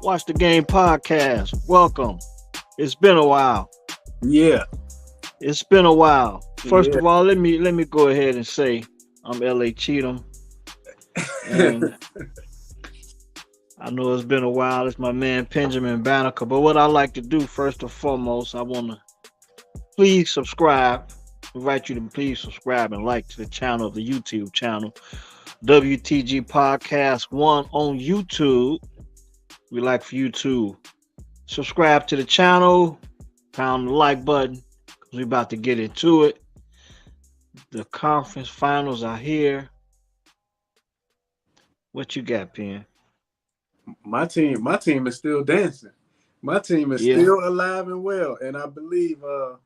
Watch the Game podcast. Welcome. It's been a while. Yeah, It's been a while. First yeah. of all, let me go ahead and say I'm LA Cheatham, and I know it's been a while. It's my man Benjamin Banneker. But what I like to do first and foremost, I want to please subscribe. Invite you to please subscribe and like to the channel of the YouTube channel WTG Podcast One on YouTube. We like for you to subscribe to the channel, pound the like button, because we're about to get into it. The conference finals are here. What you got, Pen? My team is still dancing. My team is Yeah. still alive and well. And I believe one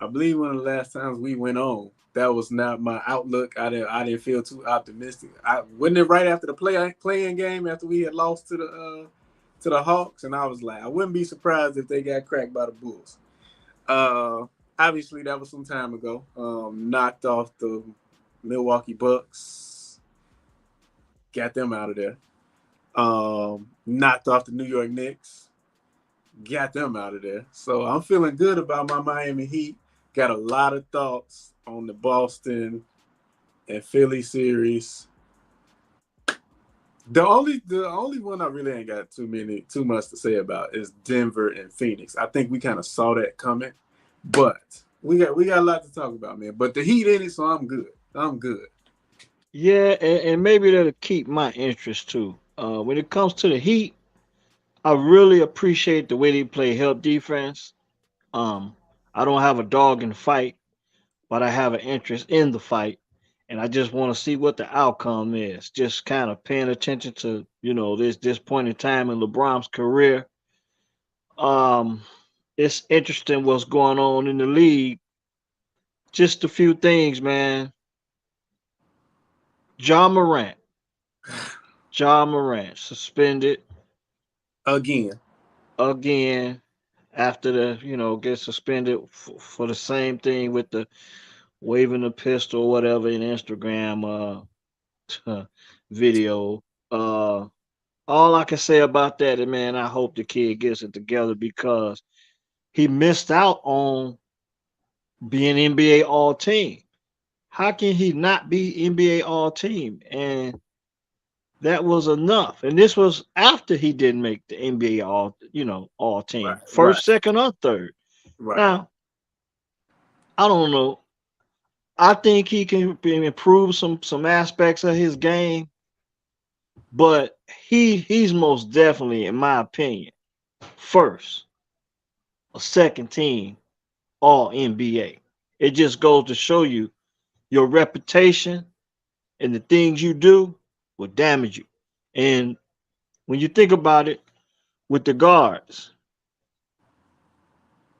of the last times we went on, that was not my outlook. I didn't feel too optimistic. I wasn't it right after the playing game after we had lost to the Hawks, and I was like, I wouldn't be surprised if they got cracked by the Bulls. Uh, Obviously that was some time ago. Knocked off the Milwaukee Bucks, got them out of there. Knocked off the New York Knicks, got them out of there. So I'm feeling good about my Miami Heat. Got a lot of thoughts on the Boston and Philly series. The only one I really ain't got too much to say about is Denver and Phoenix. I think we kind of saw that coming, but we got a lot to talk about, man. But the Heat in it, so I'm good. I'm good. Yeah, and maybe that'll keep my interest too. When it comes to the Heat, I really appreciate the way they play help defense. Um, I don't have a dog in the fight, but I have an interest in the fight, and I just want to see what the outcome is. Just kind of paying attention to this point in time in LeBron's career. Um, it's interesting what's going on in the league. Just a few things, man. John Morant, John Morant suspended Again. again after get suspended for the same thing with the waving the pistol or whatever in Instagram video. Uh, all I can say about that is, man, I hope the kid gets it together because he missed out on being NBA All Team. How can he not be NBA All Team? And that was enough. And this was after he didn't make the NBA All Right, Team. right, First, second, or third. right. Now, I don't know. I think he can improve some aspects of his game, but he's most definitely, in my opinion, first a second team all NBA. It just goes to show you your reputation and the things you do will damage you. And when you think about it, with the guards,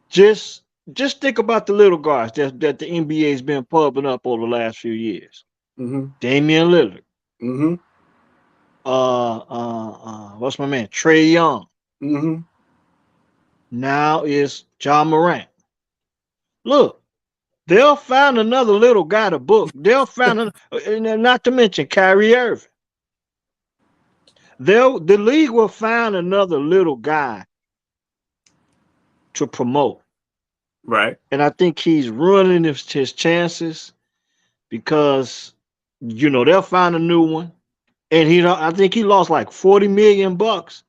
just just think about the little guards that the NBA has been pumping up over the last few years. Mm-hmm. Damian Lillard, Mm-hmm. what's my man? Trey Young. Mm-hmm. Now is John Morant. Look, they'll find another little guy to book. They'll find, and not to mention Kyrie Irving. The league will find another little guy to promote, Right. and I think he's ruining his chances because they'll find a new one, and I think he lost like 40 million bucks.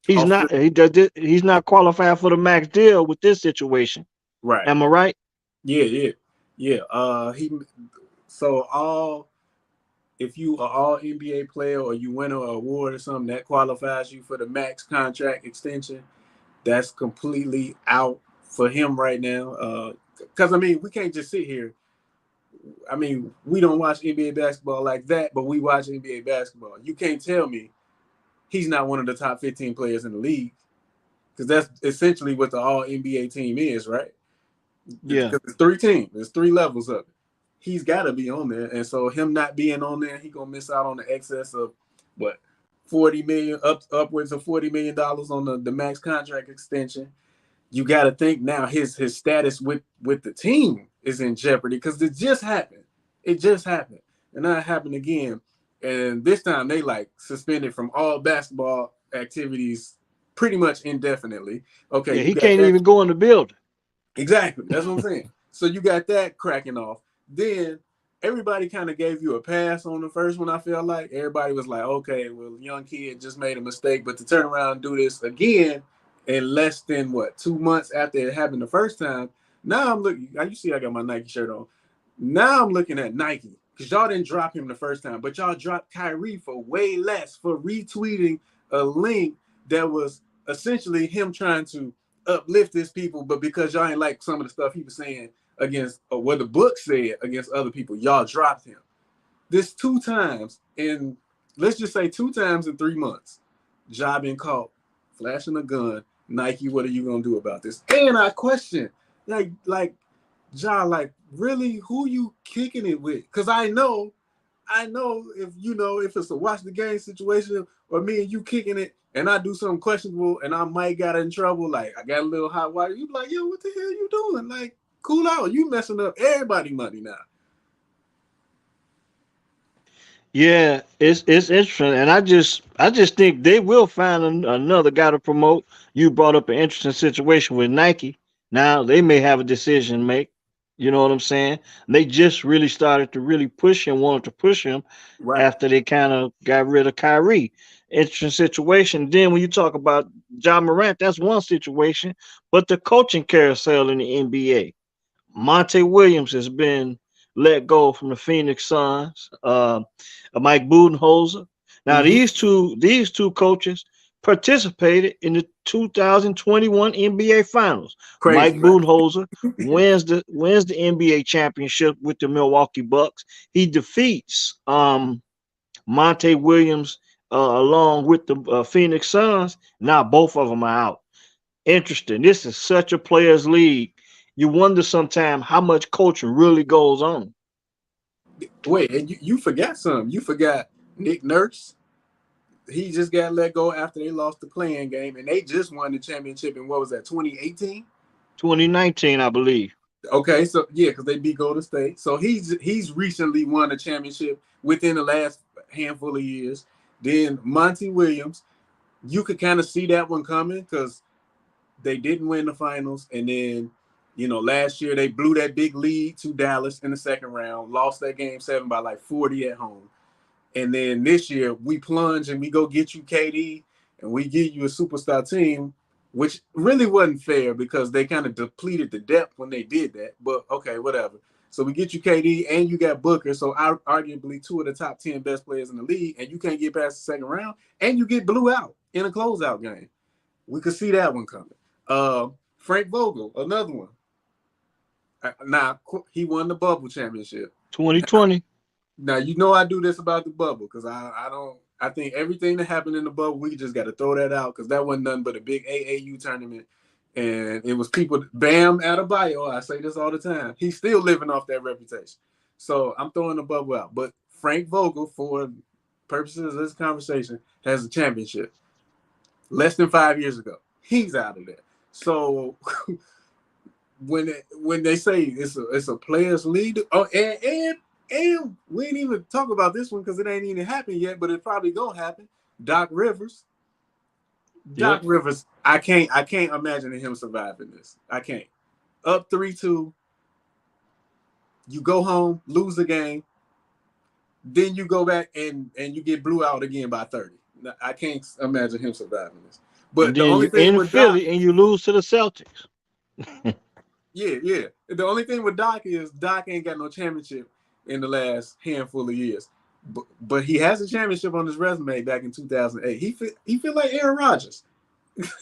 He's Off not the, he does he's not qualified for the max deal with this situation. right. Am I right? Yeah, yeah. Yeah. He so all if you are all NBA player or you win an award or something that qualifies you for the max contract extension, that's completely out for him right now. Because I mean, we can't just sit here. I mean, we don't watch NBA basketball like that, but we watch NBA basketball. You can't tell me he's not one of the top 15 players in the league because that's essentially what the All NBA team is, right? Yeah. Because it's three teams, there's three levels of it. He's got to be on there, and so him not being on there, he gonna miss out on the excess of what 40 million, upwards of $40 million on the max contract extension. You got to think now his status with the team is in jeopardy because it just happened. It just happened, and now it happened again. And this time they like suspended from all basketball activities pretty much indefinitely. Okay, Yeah, you he got can't that. even go in the building. Exactly. That's what I'm saying. So you got that cracking off. Then everybody kind of gave you a pass on the first one. I feel like everybody was like, okay, well, young kid just made a mistake, but to turn around and do this again in less than what 2 months after it happened the first time. Now I'm looking. You see, I got my Nike shirt on. Now I'm looking at Nike because y'all didn't drop him the first time, but y'all dropped Kyrie for way less for retweeting a link that was essentially him trying to uplift his people, but because y'all ain't like some of the stuff he was saying against or what the book said against other people, y'all dropped him. This 2 times in, let's just say 2 times in 3 months. Ja been caught flashing a gun. Nike, what are you gonna do about this? And I question, like Ja, like really, who you kicking it with? Because I know if it's a watch the game situation or me and you kicking it and I do something questionable and I might got in trouble, like I got a little hot water, you be like, yo, what the hell you doing? Like, cool out. You messing up everybody money now. Yeah, it's interesting, and I just think they will find another guy to promote. You brought up an interesting situation with Nike. Now they may have a decision to make. You know what I'm saying? They just really started to really push him, wanted to push him Right. after they kind of got rid of Kyrie. Interesting situation. Then when you talk about John Morant, that's one situation, but the coaching carousel in the NBA. Monte Williams has been let go from the Phoenix Suns. Mike Budenholzer. Now Mm-hmm. these two coaches participated in the 2021 NBA Finals. Mike Crazy, right? Budenholzer wins the NBA championship with the Milwaukee Bucks. He defeats Monte Williams along with the Phoenix Suns. Now both of them are out. Interesting. This is such a players' league. You wonder sometimes how much coaching really goes on. Wait, and you forgot something. You forgot Nick Nurse. He just got let go after they lost the playing game, and they just won the championship in what was that, 2018? 2019, I believe. Okay, so yeah, because they beat Golden State. So he's recently won a championship within the last handful of years. Then Monty Williams, you could kind of see that one coming because they didn't win the finals, and then last year they blew that big lead to Dallas in the second round, lost that game 7 by like 40 at home. And then this year we plunge and we go get you KD and we give you a superstar team, which really wasn't fair because they kind of depleted the depth when they did that. But okay, whatever. So we get you KD and you got Booker, so arguably two of the top 10 best players in the league, and you can't get past the second round, and you get blew out in a closeout game. We could see that one coming. Frank Vogel, another one. Now he won the bubble championship. 2020. Now I do this about the bubble because I don't. I think everything that happened in the bubble, we just got to throw that out because that wasn't nothing but a big AAU tournament, and it was people. Bam Adebayo, I say this all the time. He's still living off that reputation. So I'm throwing the bubble out. But Frank Vogel, for purposes of this conversation, has a championship less than 5 years ago. He's out of there. So when they say it's a players league, oh, and we ain't even talk about this one because it ain't even happened yet, but it probably gonna happen. Doc Rivers. Doc Yep. Rivers, I can't imagine him surviving this. I can't. Up 3-2, you go home, lose the game, then you go back and you get blew out again by 30. I can't imagine him surviving this. And But the then only you thing in with Doc, Philly and you lose to the Celtics. yeah, yeah. The only thing with Doc is Doc ain't got no championship in the last handful of years. But he has a championship on his resume back in 2008. He feel like Aaron Rodgers.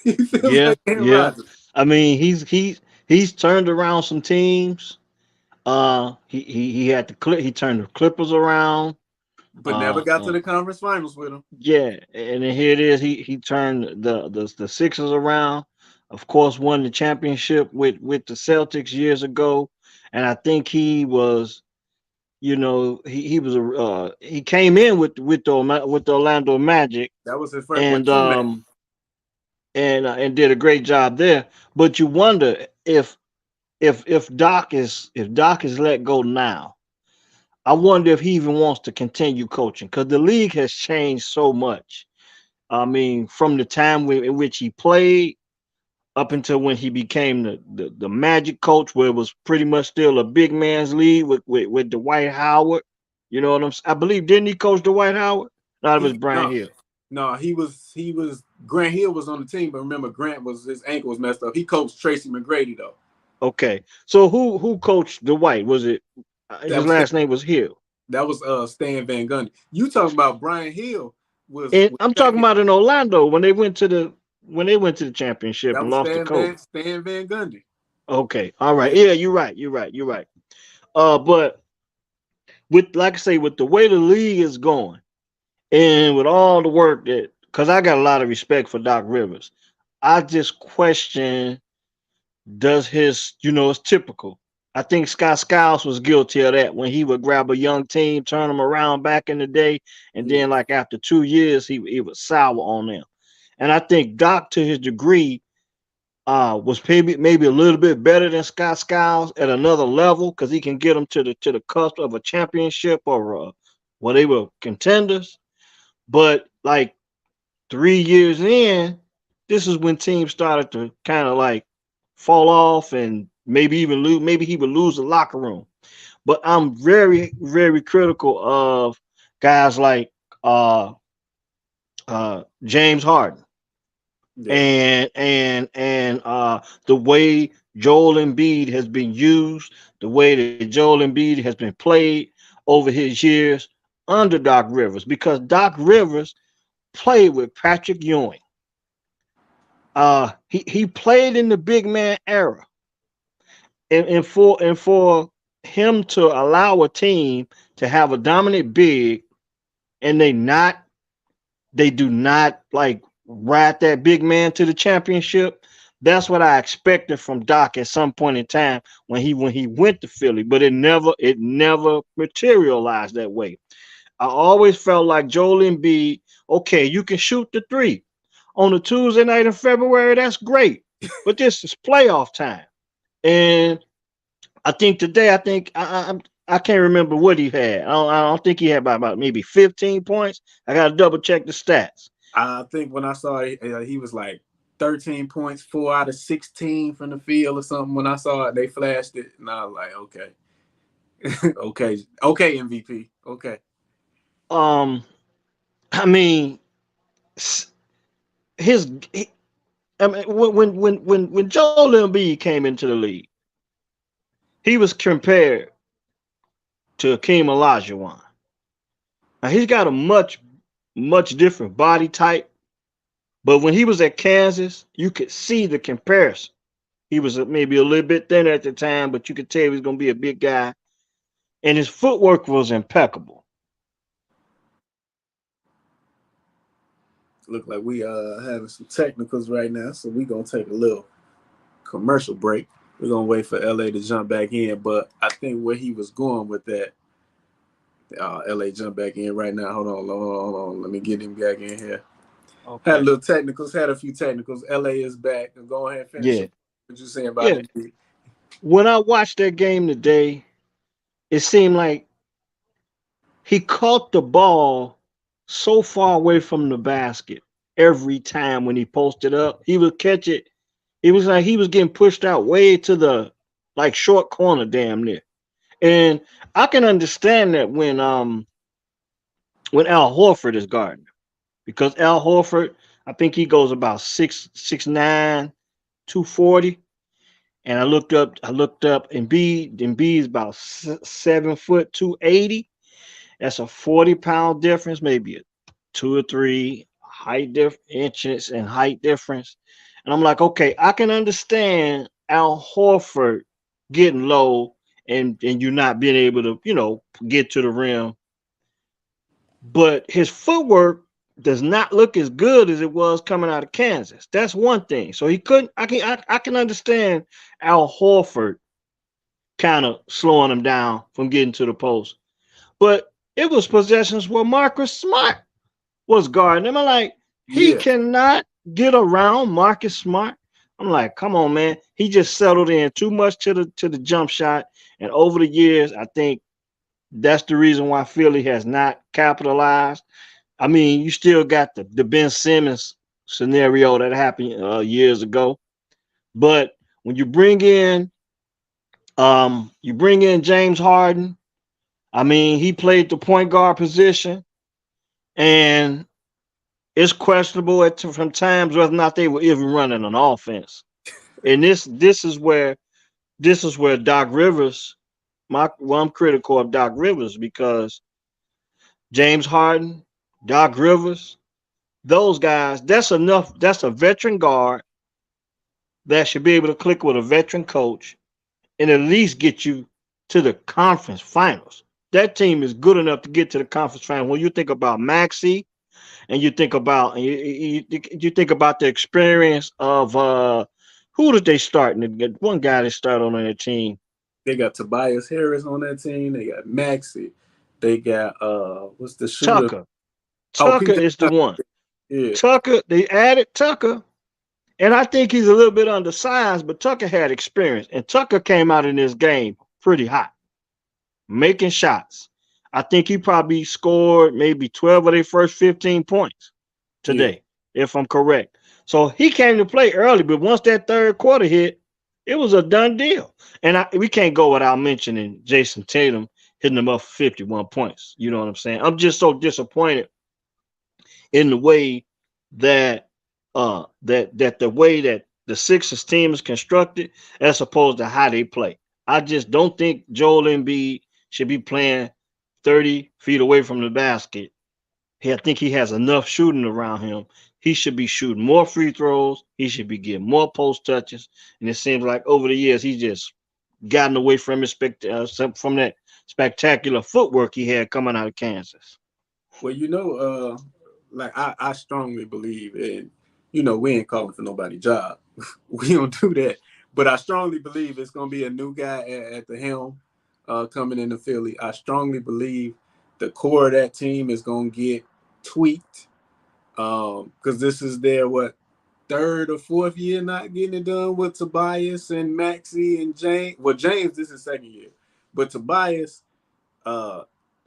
He feels Yeah, like Aaron yeah. Rodgers. I mean, he's turned around some teams. He had he turned the Clippers around. But never Uh, got to uh the conference finals with him. yeah, and then here it is. He turned the Sixers around. Of course, won the championship with the Celtics years ago, and I think he came in with the Orlando Magic That was his first with and T-Mac. and did a great job there. But you wonder if Doc is let go now. I wonder if he even wants to continue coaching because the league has changed so much. I mean, from the time in which he played up until when he became the Magic coach, where it was pretty much still a big man's league with Dwight Howard. You know what I'm saying? I believe, didn't he coach Dwight Howard? No, it was Brian No, Hill. no, he was Grant Hill was on the team, but remember Grant was his ankle was messed up. He coached Tracy McGrady though. Okay, so who coached Dwight? Was it That his was last name was Hill? Stan Van Gundy. You talking about Brian Hill And was I'm talking second. about in Orlando when they went to the championship That and was lost to Kobe. Stan Van Gundy. Okay, all right, Yeah, yeah, you're right. But with, like I say, with the way the league is going, and with all the work that, because I got a lot of respect for Doc Rivers, I just question, does his, it's typical. I think Scott Skiles was guilty of that when he would grab a young team, turn them around back in the day, and yeah, then like after 2 years, he was sour on them. And I think Doc, to his degree, was maybe a little bit better than Scott Skiles at another level because he can get them to the cusp of a championship or well, they were contenders. But like 3 years in, this is when teams started to kind of like fall off and maybe even lose. Maybe he would lose the locker room. But I'm very, very critical of guys like James Harden yeah, and the way Joel Embiid has been used, the way that Joel Embiid has been played over his years under Doc Rivers, because Doc Rivers played with Patrick Ewing. He played in the big man era, and for him to allow a team to have a dominant big, and they do not like ride that big man to the championship. That's what I expected from Doc at some point in time when he went to Philly, but it never materialized that way. I always felt like Joel Embiid, okay, you can shoot the three on a Tuesday night in February, that's great, but this is playoff time. And I think today, I can't remember what he had. I don't think he had about maybe 15 points. I got to double check the stats. I think when I saw it, he was like 13 points, 4 out of 16 from the field or something. When I saw it, they flashed it, and I was like, okay, okay, MVP, okay, Um, I mean, his, I mean, when Joel Embiid came into the league, he was compared to Akeem Olajuwon. Now he's got a much different body type, but when he was at Kansas, you could see the comparison. He was maybe a little bit thinner at the time, but you could tell he was going to be a big guy, and his footwork was impeccable. look like we having some technicals right now, so we gonna take a little commercial break. We're gonna wait for LA to jump back in, but I think where he was going with that, LA jump back in right now. Hold on. Let me get him back in here. Had a Okay. little technicals, had a few technicals. LA is back. Go ahead and finish Yeah. up what you saying about Yeah. Embiid. When I watched that game today, it seemed like he caught the ball so far away from the basket every time when he posted up. He would catch it. It was like he was getting pushed out way to the like short corner damn near. And I can understand that when Al Horford is guarding, because Al Horford, I think he goes about 6'9", 240. And I looked up Embiid is about 7 foot 280. That's a 40-pound difference, maybe a 2 or 3 inches and height difference. And I'm like, okay, I can understand Al Horford getting low and you not being able to, get to the rim. But his footwork does not look as good as it was coming out of Kansas. That's one thing. So he couldn't. I can understand Al Horford kind of slowing him down from getting to the post. But it was possessions where Marcus Smart was guarding him. I'm like, he Yeah, cannot get around Marcus Smart. I'm like, come on, man. He just settled in too much to the jump shot. And over the years, I think that's the reason why Philly has not capitalized. I mean, you still got the Ben Simmons scenario that happened years ago. But when you bring in James Harden. I mean, he played the point guard position, and it's questionable from times whether or not they were even running an offense. And this is where Doc Rivers, I'm critical of Doc Rivers because James Harden, Doc Rivers, those guys, that's enough. That's a veteran guard that should be able to click with a veteran coach and at least get you to the conference finals. That team is good enough to get to the conference finals. When you think about Maxey and you think about the experience of who did they start? And one guy that started on their team, They got Tobias Harris on that team. They got Maxi. They got what's the shooter? Tucker. Oh, Tucker PJ. is the one. Yeah, Tucker, they added Tucker, and I think he's a little bit undersized, but Tucker had experience, and Tucker came out in this game pretty hot, making shots. I think he probably scored maybe 12 of their first 15 points yeah. today, if I'm correct. So he came to play early, but once that third quarter hit, it was a done deal. And we can't go without mentioning Jason Tatum hitting them up for 51 points. You know what I'm saying? I'm just so disappointed in the way that the way that the Sixers team is constructed as opposed to how they play. I just don't think Joel Embiid should be playing 30 feet away from the basket. I think he has enough shooting around him. He should be shooting more free throws. He should be getting more post touches. And it seems like over the years he's just gotten away from from that spectacular footwork he had coming out of Kansas. Well, like I strongly believe in, we ain't calling for nobody job. We don't do that. But I strongly believe it's gonna be a new guy at the helm coming into Philly. I strongly believe the core of that team is gonna get tweaked. Because this is their third or fourth year not getting it done with Tobias and Maxi and James. Well, James, this is second year. But Tobias, uh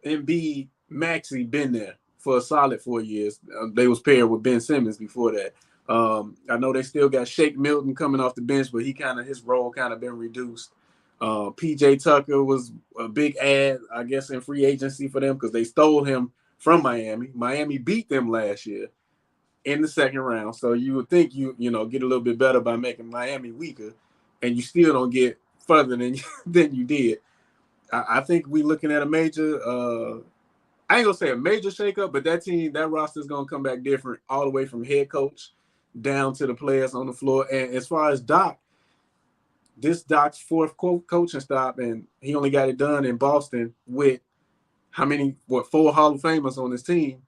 Embiid, Maxey been there for a solid 4 years. They was paired with Ben Simmons before that. I know they still got Shake Milton coming off the bench, but his role kind of been reduced. PJ Tucker was a big ad, I guess, in free agency for them because they stole him from Miami. Miami beat them last year in the second round, so you would think get a little bit better by making Miami weaker, and you still don't get further than than you did. I think we looking at a major. I ain't gonna say a major shakeup, but that roster is gonna come back different, all the way from head coach down to the players on the floor. And as far as Doc's fourth coaching stop, and he only got it done in Boston with four Hall of Famers on his team.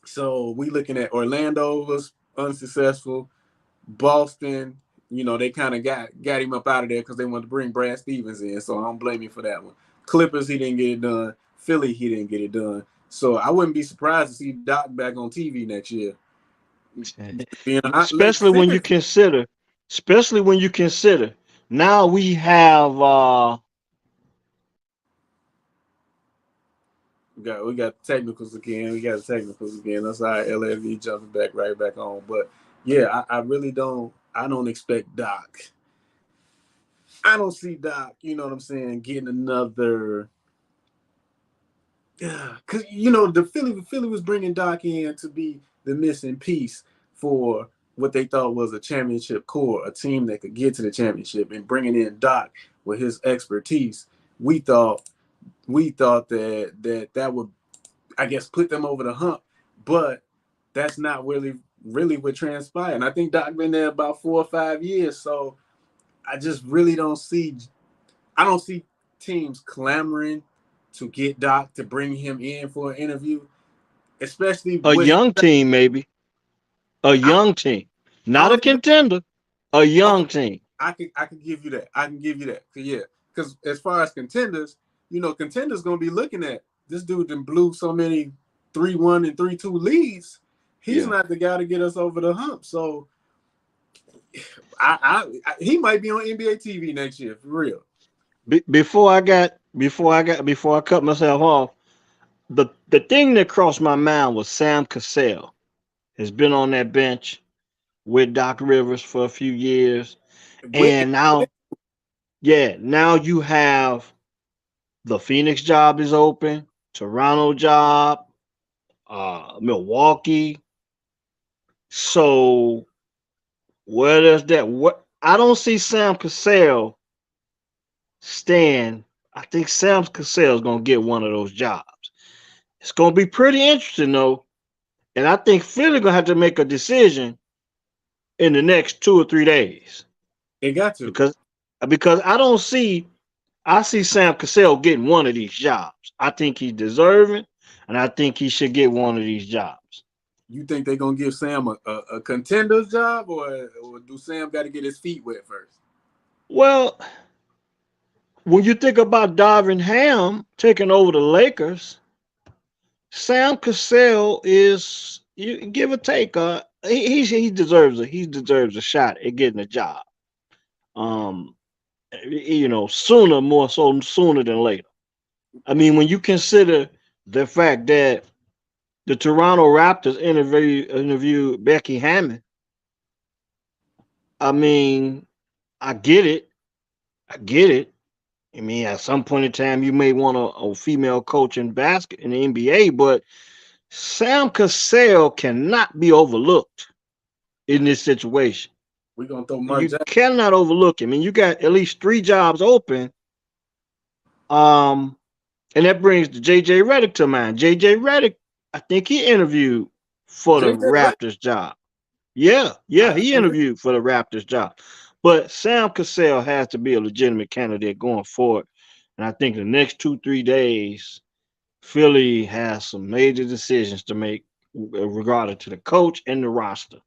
So we looking at Orlando was unsuccessful. Boston, they kind of got him up out of there because they wanted to bring Brad Stevens in. So I don't blame you for that one. Clippers, he didn't get it done. Philly, he didn't get it done. So I wouldn't be surprised to see Doc back on TV next year. especially when you consider, especially when you consider now we have we got technicals again. We got the technicals again. That's all right. LFV jumping right back on. But yeah, I really don't. I don't expect Doc. I don't see Doc. You know what I'm saying? Getting another. Yeah, because the Philly was bringing Doc in to be the missing piece for what they thought was a championship core, a team that could get to the championship, and bringing in Doc with his expertise. We thought that would, I guess, put them over the hump, but that's not really what transpired. And I think Doc been there about 4 or 5 years, so I just really don't see. I don't see teams clamoring to get Doc to bring him in for an interview, especially a what he. young team, maybe a I, young team, I not a don't even. contender, a Okay, young team. I can give you that. I can give you that. Yeah, because as far as contenders, contenders gonna be looking at this dude that blew so many 3-1 and 3-2 leads. He's Yeah. not the guy to get us over the hump. So he might be on NBA TV next year for real. Before I cut myself off, the thing that crossed my mind was Sam Cassell has been on that bench with Doc Rivers for a few years, With and now, yeah, now you have the Phoenix job is open, Toronto job, Milwaukee. So where does that? What I don't see Sam Cassell staying. I think Sam Cassell is gonna get one of those jobs. It's gonna be pretty interesting though, and I think Philly gonna have to make a decision in the next 2 or 3 days they got to. because I don't see I see Sam Cassell getting one of these jobs. I think he's deserving, and I think he should get one of these jobs. You think they're gonna give Sam a contender's job, or do Sam got to get his feet wet first? Well, when you think about Darvin Ham taking over the Lakers, Sam Cassell is you give or take. He deserves a shot at getting a job. Um, sooner more so sooner than later. I mean, when you consider the fact that the Toronto Raptors interviewed Becky Hammond, I mean, I get it. I get it. I mean, at some point in time, you may want a female coach in basket in the NBA, but Sam Cassell cannot be overlooked in this situation. We're gonna throw Mark You Jackson. cannot overlook him. I mean, you got at least 3 jobs open. Um, and that brings the JJ Redick to mind. JJ Redick, I think he interviewed for the JJ Redick. Raptors job. Yeah, I yeah, didn't he know that. interviewed for the Raptors job. But Sam Cassell has to be a legitimate candidate going forward. And I think the next 2 3 days, Philly has some major decisions to make regarding to the coach and the roster.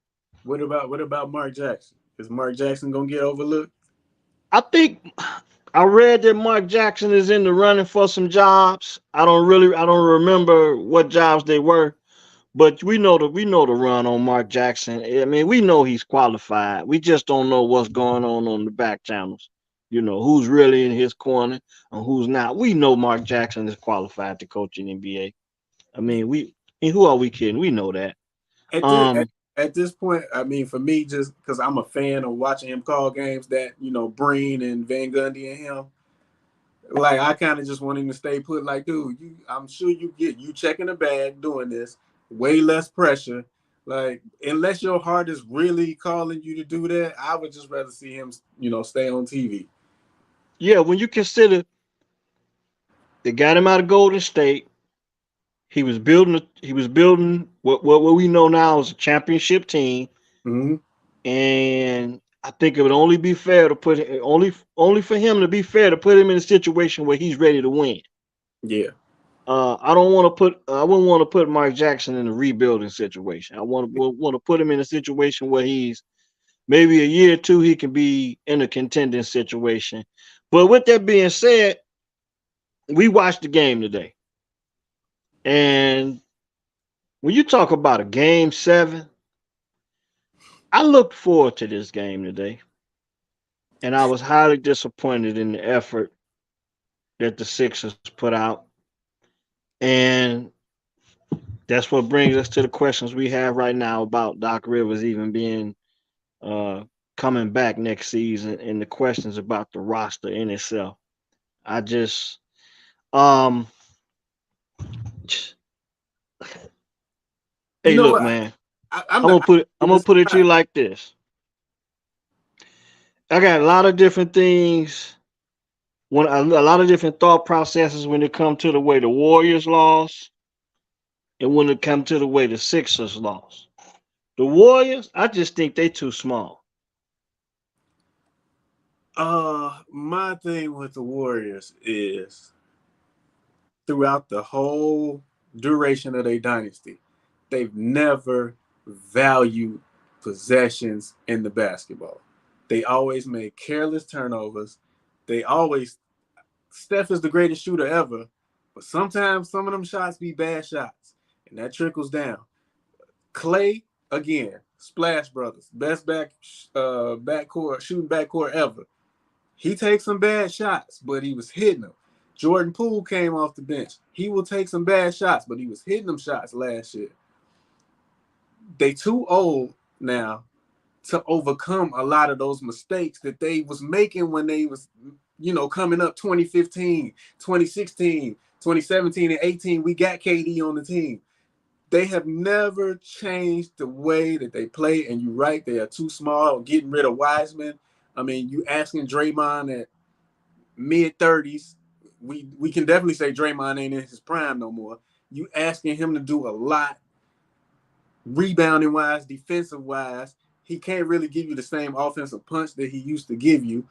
What about Mark Jackson? Is Mark Jackson gonna get overlooked? I think I read that Mark Jackson is in the running for some jobs. I don't remember what jobs they were, but we know the run on Mark Jackson. I mean, we know he's qualified. We just don't know what's going on the back channels. Who's really in his corner and who's not. We know Mark Jackson is qualified to coach in NBA. I mean, who are we kidding? We know that. At this at, Um, at this point, I mean, for me, just because I'm a fan of watching him call games, that Breen and Van Gundy and him, like I kind of just want him to stay put. Like, dude, I'm sure you checking the bag doing this, way less pressure. Like, unless your heart is really calling you to do that, I would just rather see him, stay on TV. yeah, when you consider they got him out of Golden State, he was building what we know now is a championship team, Hmm. and I think it would only be fair to put only for him to be fair to put him in a situation where he's ready to win. Yeah, I don't want to put I wouldn't want to put Mike Jackson in a rebuilding situation. I want to put him in a situation where he's maybe a year or two he can be in a contending situation. But with that being said, we watched the game today, and when you talk about a game 7, I looked forward to this game today, and I was highly disappointed in the effort that the Sixers put out. And that's what brings us to the questions we have right now about Doc Rivers even being uh, coming back next season, and the questions about the roster in itself. I just, um, you hey, know look, what? man, I'm not. I'm gonna put it to you like this. I got a lot of different things when a lot of different thought processes when it comes to the way the Warriors lost and when it comes to the way the Sixers lost. The Warriors, I just think they too small. My thing with the Warriors is throughout the whole duration of their dynasty, they've never valued possessions in the basketball. They always made careless turnovers. They always Steph is the greatest shooter ever, but sometimes some of them shots be bad shots, and that trickles down. Clay again, Splash Brothers, best backcourt shooting backcourt ever. He takes some bad shots, but he was hitting them. Jordan Poole came off the bench. He will take some bad shots, but he was hitting them shots last year. They too old now to overcome a lot of those mistakes that they was making when they was, coming up 2015, 2016, 2017, and 18. We got KD on the team. They have never changed the way that they play, and you're right, they are too small. Getting rid of Wiseman. I mean, you asking Draymond at mid-30s, we can definitely say Draymond ain't in his prime no more. You asking him to do a lot, rebounding wise, defensive wise. He can't really give you the same offensive punch that he used to give you.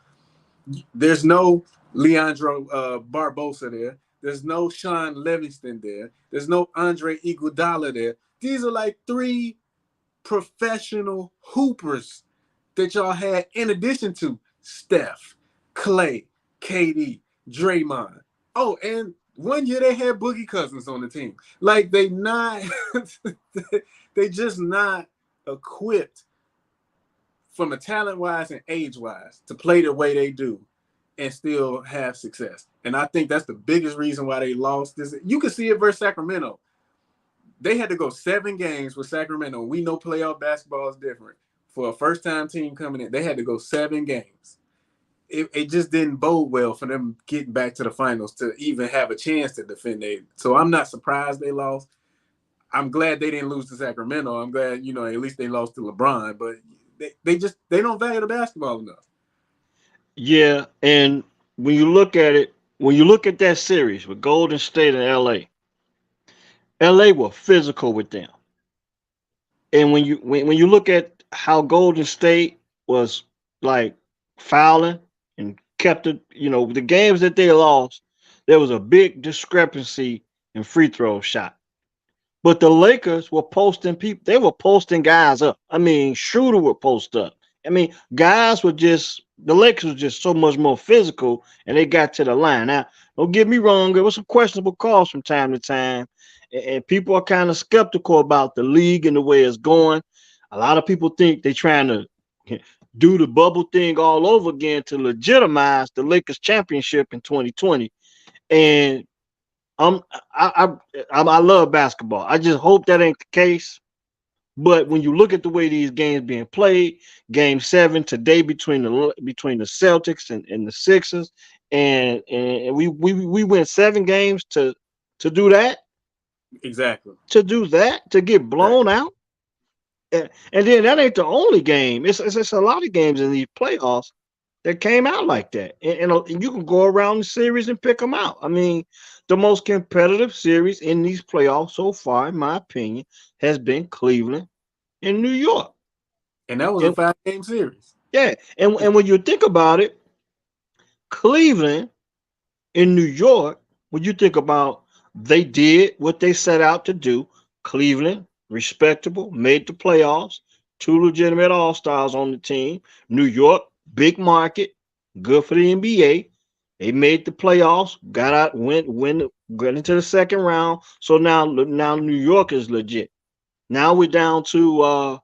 There's no Leandro Barbosa there. There's no Sean Livingston there. There's no Andre Iguodala there. These are like three professional hoopers that y'all had in addition to Steph, Clay, KD, Draymond. Oh, and one year they had Boogie Cousins on the team. Like they just not equipped from a talent-wise and age-wise to play the way they do and still have success. And I think that's the biggest reason why they lost this. You can see it versus Sacramento. They had to go 7 games with Sacramento. We know playoff basketball is different. For a first-time team coming in, they had to go 7 games. It just didn't bode well for them getting back to the finals to even have a chance to defend it. So I'm not surprised they lost. I'm glad they didn't lose to Sacramento. I'm glad, at least they lost to LeBron. But they don't value the basketball enough. Yeah, and when you look at it, when you look at that series with Golden State and LA were physical with them. And when you look at how Golden State was like fouling and kept it, the games that they lost, there was a big discrepancy in free throw shot. But the Lakers were posting people. They were posting guys up. I mean, Schroeder would post up. I mean, guys were just the Lakers were just so much more physical, and they got to the line. Now, don't get me wrong. There was some questionable calls from time to time, and people are kind of skeptical about the league and the way it's going. A lot of people think they're trying to do the bubble thing all over again to legitimize the Lakers championship in 2020. And I'm I love basketball. I just hope that ain't the case. But when you look at the way these games being played, Game 7 today between the Celtics and the Sixers, and we went 7 games to do that, Exactly. to get blown out, and then that ain't the only game. It's a lot of games in these playoffs that came out like that. And you can go around the series and pick them out. I mean, the most competitive series in these playoffs so far, in my opinion, has been Cleveland and New York. And that was a And 5-game series. yeah, and when you think about it, Cleveland and New York, when you think about they did what they set out to do. Cleveland, respectable, made the playoffs, 2 legitimate all-stars on the team. New York, big market, good for the NBA. They made the playoffs, got out, got into the second round. So now New York is legit. Now we're down to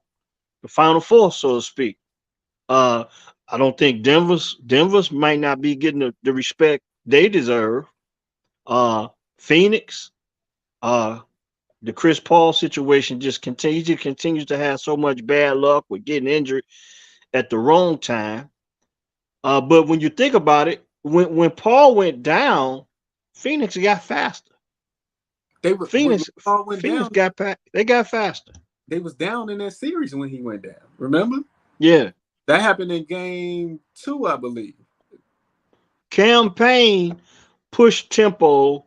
the final four, so to speak. Uh, I don't think Denver's might not be getting the respect they deserve. Uh, Phoenix, uh, the Chris Paul situation just continues to have so much bad luck with getting injured at the wrong time. But when you think about it, when Paul went down, Phoenix got faster. When Phoenix Paul went Phoenix down, they got faster. they was down in that series when he went down. Remember? Yeah. That happened in game 2, I believe. Campaign pushed tempo.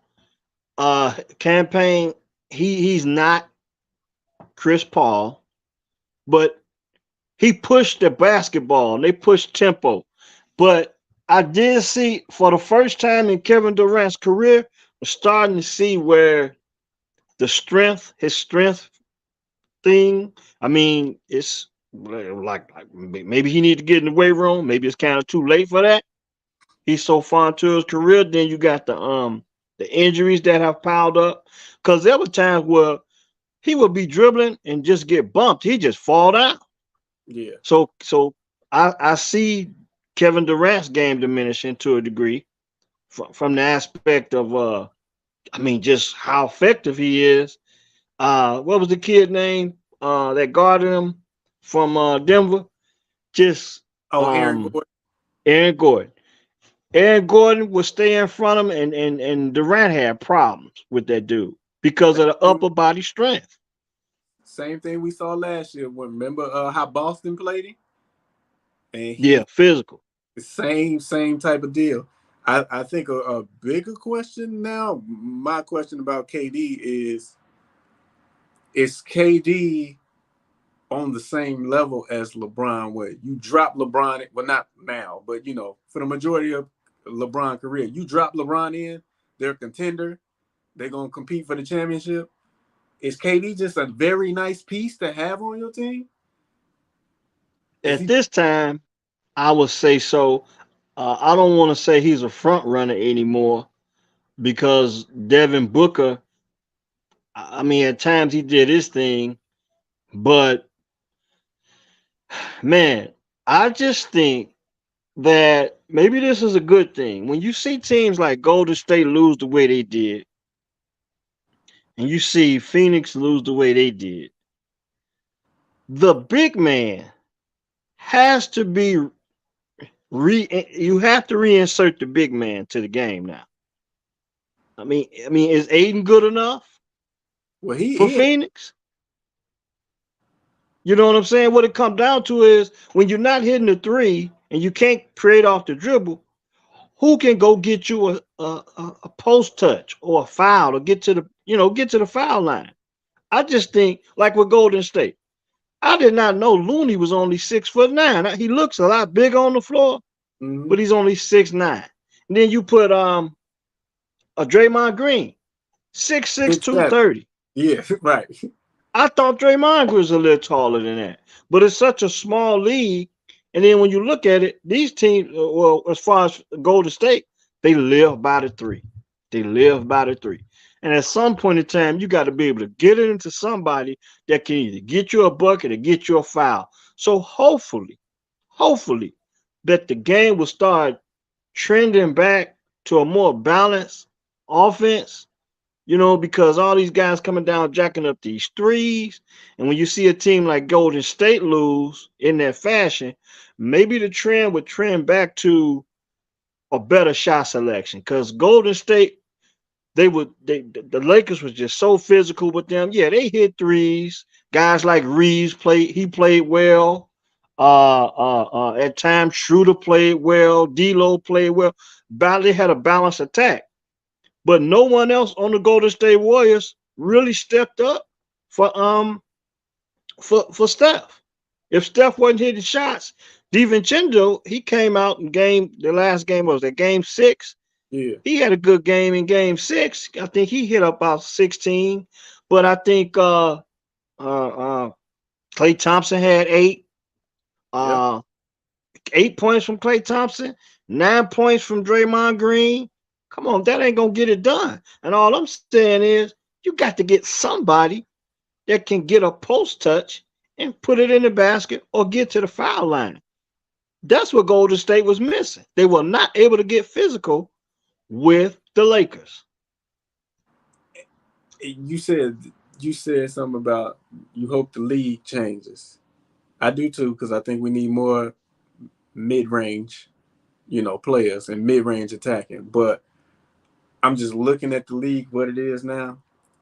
Campaign he's not Chris Paul, but he pushed the basketball and they pushed tempo. But I did see for the first time in Kevin Durant's career, we're starting to see where his strength thing. I mean, it's like maybe he need to get in the weight room. Maybe it's kind of too late for that. He's so far into his career. Then you got the injuries that have piled up. Because there were times where he would be dribbling and just get bumped. He just fall down. Yeah. So I see Kevin Durant's game diminishing to a degree. from the aspect of I mean, just how effective he is. What was the kid name that guarded him from Denver? Just Oh, Aaron um, Gordon. Aaron Gordon. Aaron Gordon would stay in front of him, and Durant had problems with that dude because Same of the thing, upper body strength. same thing we saw last year. Remember how Boston played him, and he Yeah, physical. same type of deal. I think a bigger question now. My question about KD is KD on the same level as LeBron? Where you drop LeBron, well, not now, but for the majority of LeBron career, you drop LeBron in, they're a contender. They're gonna compete for the championship. Is KD just a very nice piece to have on your team? Is At he? this time, I would say so. I don't want to say he's a front runner anymore because Devin Booker. I mean, at times he did his thing, but man, I just think that maybe this is a good thing. When you see teams like Golden State lose the way they did, and you see Phoenix lose the way they did, the big man has to be you have to reinsert the big man to the game now. I mean, is Aiden good enough Well, for he Phoenix? You know what I'm saying? What it comes down to is when you're not hitting the three and you can't create off the dribble, who can go get you a post touch or a foul or get to the foul line? I just think like with Golden State, I did not know Looney was only 6'9". He looks a lot bigger on the floor, mm-hmm. but he's only 6'9". And then you put a Draymond Green, 6'6", 6'7". 230. Yeah, right. I thought Draymond was a little taller than that, but it's such a small league. And then when you look at it, these teams, well, as far as Golden State, they live by the three. They live by the three. And at some point in time, you got to be able to get it into somebody that can either get you a bucket or get you a foul. So hopefully, that the game will start trending back to a more balanced offense, because all these guys coming down jacking up these threes. And when you see a team like Golden State lose in that fashion, maybe the trend would trend back to a better shot selection. Because Golden State, the Lakers was just so physical with them. Yeah, they hit threes. Guys like Reeves he played well. At times Schroeder played well, D'Lo played well. They had a balanced attack. But no one else on the Golden State Warriors really stepped up for for Steph. If Steph wasn't hitting shots, DiVincenzo, he came out in the last game was that game 6. Yeah. He had a good game in game 6. I think he hit about 16. But I think Klay Thompson had 8. Yep. Uh 8 points from Klay Thompson, 9 points from Draymond Green. Come on, that ain't gonna get it done. And all I'm saying is you got to get somebody that can get a post touch and put it in the basket or get to the foul line. That's what Golden State was missing. They were not able to get physical with the Lakers. You said you said something about you hope the league changes. I do too because I think we need more mid range, players and mid range attacking. But I'm just looking at the league what it is now.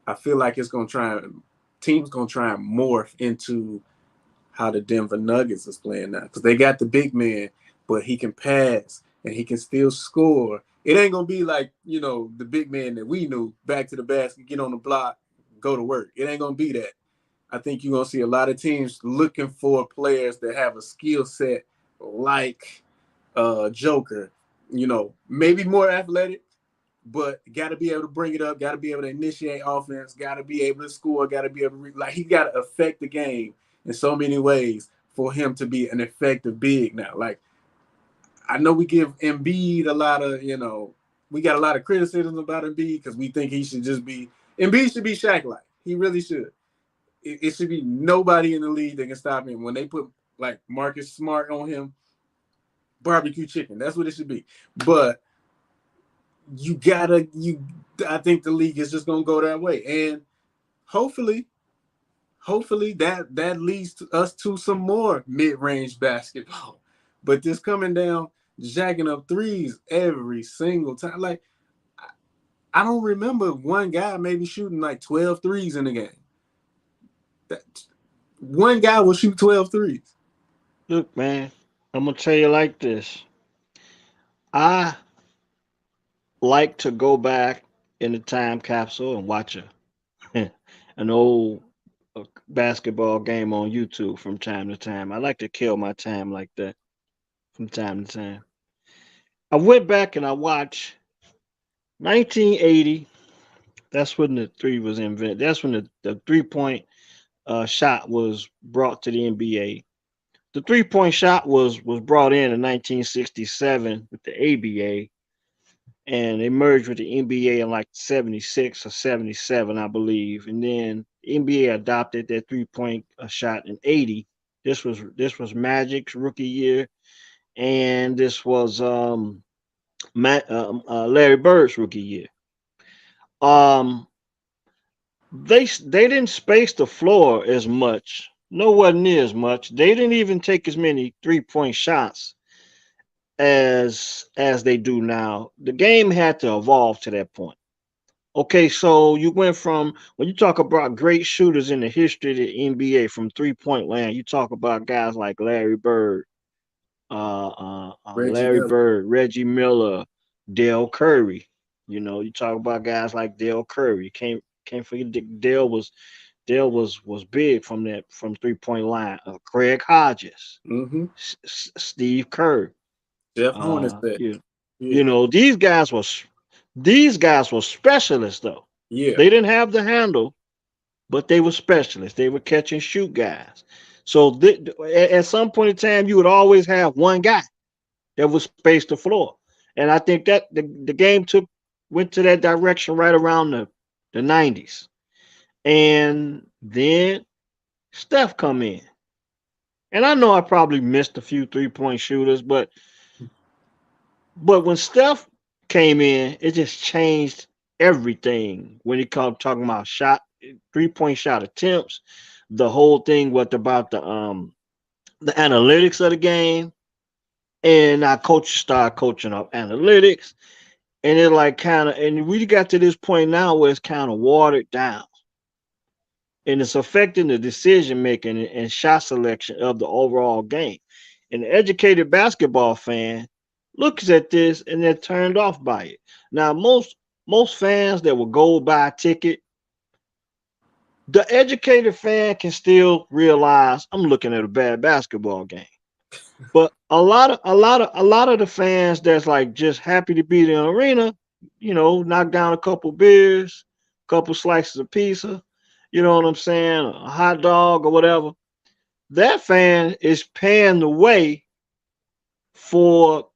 I feel like teams gonna try and morph into how the Denver Nuggets is playing now because they got the big man, but he can pass and he can still score. It ain't gonna be like the big man that we knew, back to the basket, get on the block, go to work. It ain't gonna be that. I think you're gonna see a lot of teams looking for players that have a skill set like Joker, maybe more athletic, but got to be able to bring it up, got to be able to initiate offense, got to be able to score, got to be able to he got to affect the game in so many ways for him to be an effective big now. Like I know we give Embiid a lot of, we got a lot of criticism about Embiid because we think he should just be Embiid should be Shaq-like. He really should. It should be nobody in the league that can stop him. When they put like Marcus Smart on him, barbecue chicken. That's what it should be. But you gotta you. I think the league is just gonna go that way, and hopefully, hopefully that leads to us to some more mid-range basketball. But this coming down, jacking up threes every single time. Like I don't remember one guy maybe shooting like 12 threes in the game. That one guy will shoot 12 threes. Look, man, I'm gonna tell you like this. I like to go back in the time capsule and watch an old basketball game on YouTube from time to time. I like to kill my time like that from time to time. I went back and I watched 1980. That's when the three was invented. That's when the 3 point shot was brought to the NBA. The 3 point shot was brought in 1967 with the ABA, and they merged with the NBA in like 76 or 77, I believe. And then the NBA adopted that 3 point shot in 80. This was Magic's rookie year, and this was Larry Bird's rookie year. Um, they didn't space the floor as much, nowhere near as much. They didn't even take as many 3 point shots as they do now. The game had to evolve to that point. Okay, so you went from when you talk about great shooters in the history of the NBA from 3 point land, you talk about guys like Reggie Larry Miller. Bird, Reggie Miller, Dale Curry. You talk about guys like Dale Curry. Can't forget Dale was big from that from 3 point line. Craig Hodges, Mm-hmm. Steve Kerr. Jeff Uh, Hornacek. you Yeah. you know these guys were specialists though. Yeah. They didn't have the handle, but they were specialists. They were catch and shoot guys. So at some point in time, you would always have one guy that would space the floor. And I think that the game went to that direction right around the 90s. And then Steph come in. And I know I probably missed a few 3 point shooters, but when Steph came in, it just changed everything when it comes talking about 3 point shot attempts, the whole thing what about the analytics of the game. And our coaches started coaching up analytics. And it like kind of and we got to this point now where it's kind of watered down. And it's affecting the decision making and shot selection of the overall game. An educated basketball fan looks at this and they're turned off by it. Now, most fans that will go buy a ticket, the educated fan can still realize I'm looking at a bad basketball game. But a lot of the fans that's like just happy to be in the arena, knock down a couple beers, couple slices of pizza, you know what I'm saying, a hot dog or whatever. That fan is paying the way for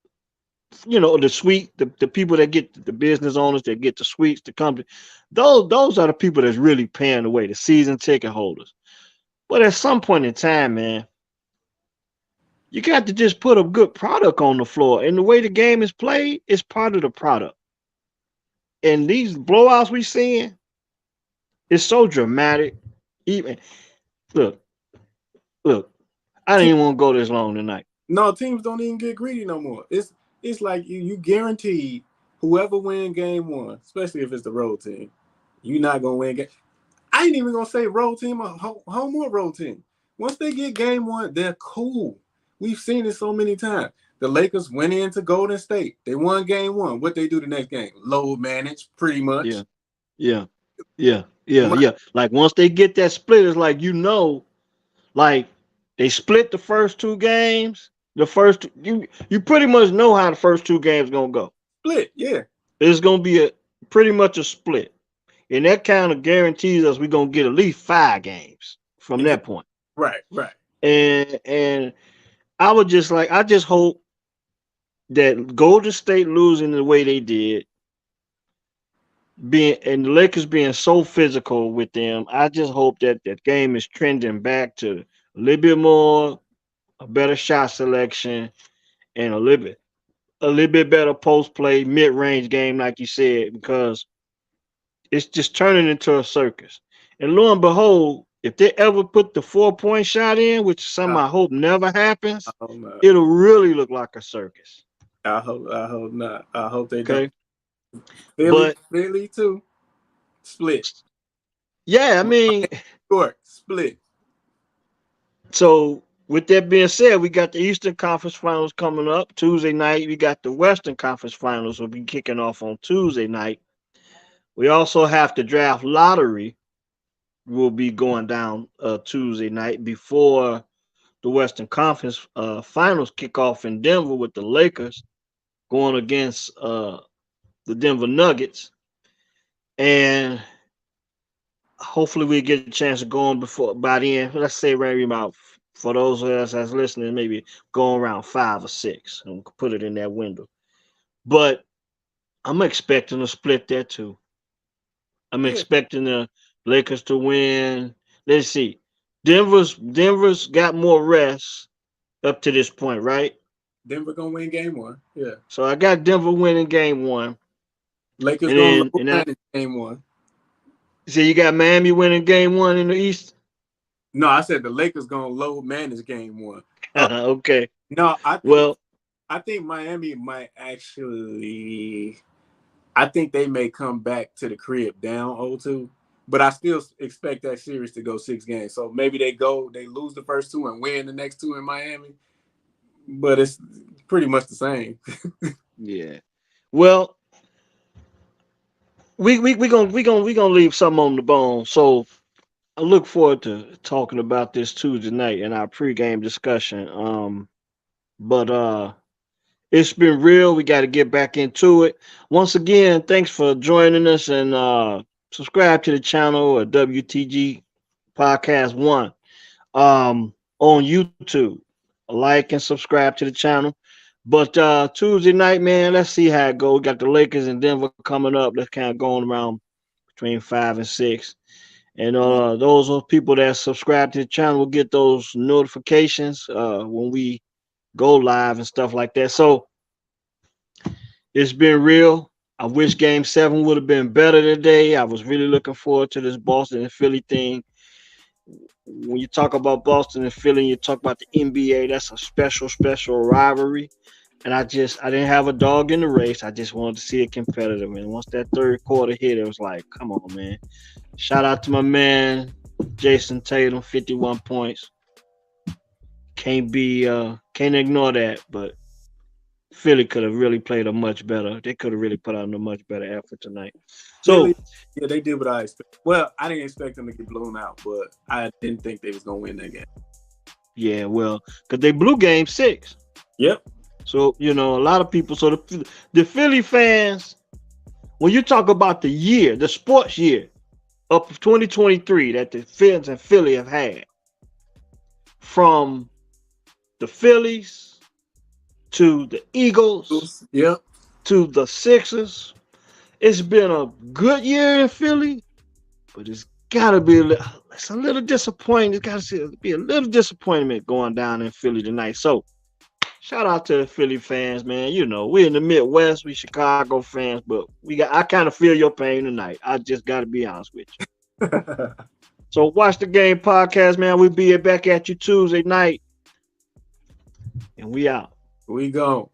the suite, the people that get the business owners that get the suites, the company. Those are the people that's really paying the way, the season ticket holders. But at some point in time, man, you got to just put a good product on the floor. And the way the game is played is part of the product. And these blowouts we seeing is so dramatic. Even look, look, I didn't Te- even want to go this long tonight. no, teams don't even get greedy no more. It's like you guaranteed whoever win game one, especially if it's the road team, you're not gonna win game. I ain't even gonna say road team or home or road team. Once they get game one, they're cool. We've seen it so many times. The Lakers went into Golden State. They won game one. What they do the next game? Load manage, pretty Yeah, much. yeah, yeah, My, yeah. Like once they get that split, it's like like they split the first two games. You pretty much know how the first two games gonna go. split, yeah. It's gonna be a pretty much a split. And that kind of guarantees us we're gonna get at least 5 games from Exactly. that point. Right, right. And I just hope that Golden State losing the way they did, being and the Lakers being so physical with them, I just hope that that game is trending back to a little bit more, a better shot selection, and a little bit a little bit better post play, mid range game, like you said, because it's just turning into a circus. And lo and behold, if they ever put the 4 point shot in, which some I, I hope never I happens, hope not. it'll really look like a circus. I hope not. I hope they don't. Okay. Philly, But Philly too. Split. yeah, I mean, York, split. so with that being said, we got the Eastern Conference Finals coming up Tuesday night. We got the Western Conference Finals will be kicking off on Tuesday night. We also have the draft lottery will be going down Tuesday night before the Western Conference Finals kick off in Denver with the Lakers going against the Denver Nuggets, and hopefully we get a chance of going before by the end. Let's say maybe about for those of us that's listening, maybe going around 5 or 6, and put it in that window. But I'm expecting to split that too. I'm Yeah, expecting the Lakers to win. Let's see. Denver's got more rest up to this point, right? Denver gonna win game one. Yeah, So I got Denver winning game one. Lakers And gonna then low and that manage game one. so you got Miami winning game one in the East. No, I said the Lakers gonna low manage game one. Okay. No, Well, I think Miami might actually. I think they may come back to the crib down 0-2, but I still expect that series to go 6 games. So maybe they lose the first two and win the next two in Miami, but it's pretty much the same. yeah. Well, we gonna leave something on the bone. So I look forward to talking about this Tuesday night in our pregame discussion. But it's been real. We got to get back into it. Once again, thanks for joining us and subscribe to the channel at WTG Podcast One on YouTube. Like and subscribe to the channel. But Tuesday night, man, let's see how it goes. We got the Lakers and Denver coming up. That's kind of going around between 5 and 6. And those are people that subscribe to the channel will get those notifications when we go live and stuff like that. So it's been real. I wish Game 7 would have been better today. I was really looking forward to this Boston and Philly thing. When you talk about Boston and Philly, you talk about the NBA. That's a special, special rivalry. And I didn't have a dog in the race. I just wanted to see it competitive. And once that third quarter hit, it was like, come on, man. Shout out to my man, Jason Tatum, 51 points. Can't ignore that. But Philly could have really played a much better. They could have really put out a much better effort tonight. So Philly, yeah, they did what I expected. Well, I didn't expect them to get blown out, but I didn't think they was gonna win that game. yeah, well, because they blew Game 6. Yep. So a lot of people. So the Philly fans, when you talk about the year, the sports year of 2023 that the fans in Philly have had, from the Phillies to the Eagles Yep. to the Sixers, it's been a good year in Philly, but it's a little disappointing. It's got to be a little disappointment going down in Philly tonight. So shout out to the Philly fans, man. We're in the Midwest, we Chicago fans, but I kind of feel your pain tonight. I just got to be honest with you. So watch the game podcast, man. We'll be back at you Tuesday night, and we out. We go.